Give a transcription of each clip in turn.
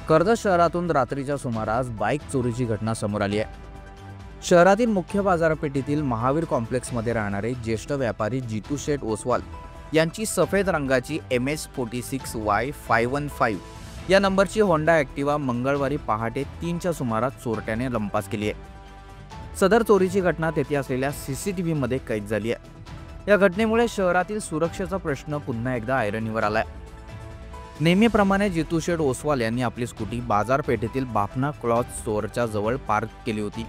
कर्जत शहरातून रात्रीच्या सुमारास बाईक चोरीची घटना समोर आली आहे। शहरातील मुख्य बाजारपेठेतील महावीर कॉम्प्लेक्समध्ये राहणारे ज्येष्ठ व्यापारी जितू शेठ ओसवाल यांची सफेद रंगाची MS46Y515 या नंबरची होंडा ॲक्टिवा मंगळवारी पहाटे 3च्या सुमारास चोरट्याने लंपास केली आहे। सदर चोरीची घटना तेथे असलेल्या CCTVमध्ये कैद झाली आहे। या घटनेमुळे शहरातील सुरक्षेचा प्रश्न पुन्हा एकदा ऐरणीवर आलाय। नेहमीप्रमाणे जितू शेठ ओसवाल यांनी आपली स्कूटी बाजारपेठेतील बाफना क्लॉथ स्टोअरच्या जवळ पार्क केली होती।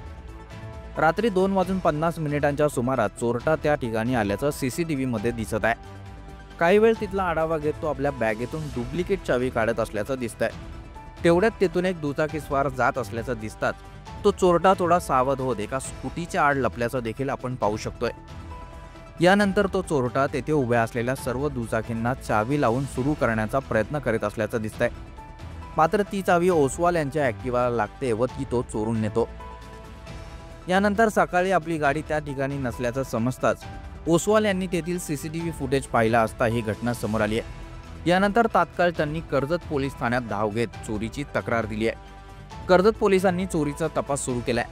रात्री 2:50 सुमारास चोरटा त्या ठिकाणी आल्याचं CCTVमध्ये दिसत आहे। काही वेळ तिथला आढावा घेत तो आपल्या बॅगेतून डुप्लिकेट चावी काढत असल्याचं दिसतंय। तेवढ्यात तेथून एक दुचाकीस्वार जात असल्याचं दिसताच तो चोरटा थोडा सावध होत एका स्कूटीच्या आड लपल्याचं देखील आपण पाहू शकतोय। यानंतर तो चोरटा तेथे उभ्या असलेल्या सर्व दुचाकींना चावी लावून सुरू करण्याचा प्रयत्न करीत असल्याचं दिसतंय। मात्र ती चावी ओसवाल यांच्या ॲक्टिवाला लागते व ती तो चोरून नेतो। यानंतर सकाळी आपली गाडी त्या ठिकाणी नसल्याचं समजताच ओसवाल यांनी तेथील CCTV फुटेज पाहिला असता ही घटना समोर आली आहे। यानंतर तात्काळ त्यांनी कर्जत पोलीस ठाण्यात धाव घेत चोरीची तक्रार दिली आहे। कर्जत पोलिसांनी चोरीचा तपास सुरू केलाय।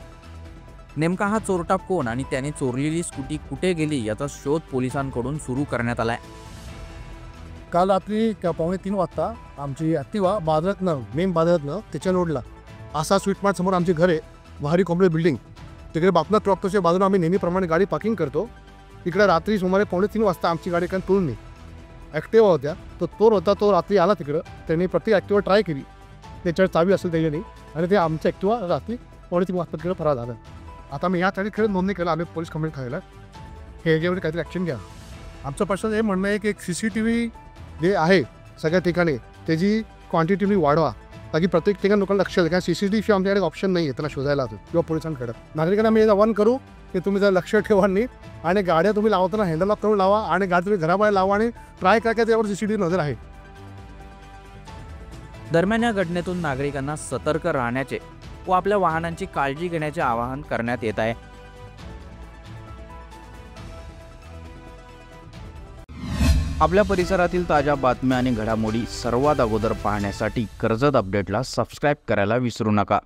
नेमका हा चोरटा कोण आणि त्याने चोरलेली स्कूटी कुठे गेली याचा शोध पोलिसांकडून सुरू करण्यात आलाय। काल रात्री 2:45 वाजता आमची ॲक्टिवा बाजारातनं मेन बाजारातनं त्याच्या रोडला आसा स्वीट मार्ट समोर आमचे घर आहे, महारी कॉम्प्लेक्स बिल्डिंग, तिकडे बापना ट्रॉक्टरच्या बाजूला आम्ही नेहमीप्रमाणे गाडी पार्किंग करतो। इकडे रात्री सुमारे 2:45 वाजता आमची गाडी कारण तोडून ॲक्टिवा होत्या, तो चोर होता, तो रात्री आला तिकडं, त्यांनी प्रत्येक ॲक्टिवा ट्राय केली, त्याच्यावर चावी असेल त्याच्याने, आणि ते आमच्या ॲक्टिवा रात्री 2:45 वाजता तिकडे फरार झालं। आता मी यासाठी खेळ नोंदणी केलं, आम्ही पोलीस कंप्लेंट खायला हे याच्यावर काहीतरी ॲक्शन घ्या। आमचं पर्सन हे म्हणणं आहे की एक CCTV जे आहे सगळ्या ठिकाणी त्याची क्वांटिटी वाढवा, ताकी प्रत्येक ठिकाणी लोकांना लक्ष द्या, कारण CCTV आमच्याकडे ऑप्शन नाही आहे त्याला शोधायला असेल किंवा पोलिसांकडे। नागरिकांना मी आवाहन करू की तुम्ही जर लक्ष ठेवा नाही आणि गाड्या तुम्ही लावताना हँडल लॉक करून लावा आणि गाडी तुम्ही घराबाहेर लावा आणि ट्राय करा की त्यावर CCTV नजर आहे। दरम्यान या घटनेतून नागरिकांना सतर्क राहण्याचे व आपल्या वाहनांची काळजी घेण्याचे आवाहन करण्यात येत आहे। आपल्या परिसरातील ताज्या बातम्या आणि घडामोडी सर्वात अगोदर पाहण्यासाठी कर्जत अपडेटला सबस्क्राइब करायला विसरू नका।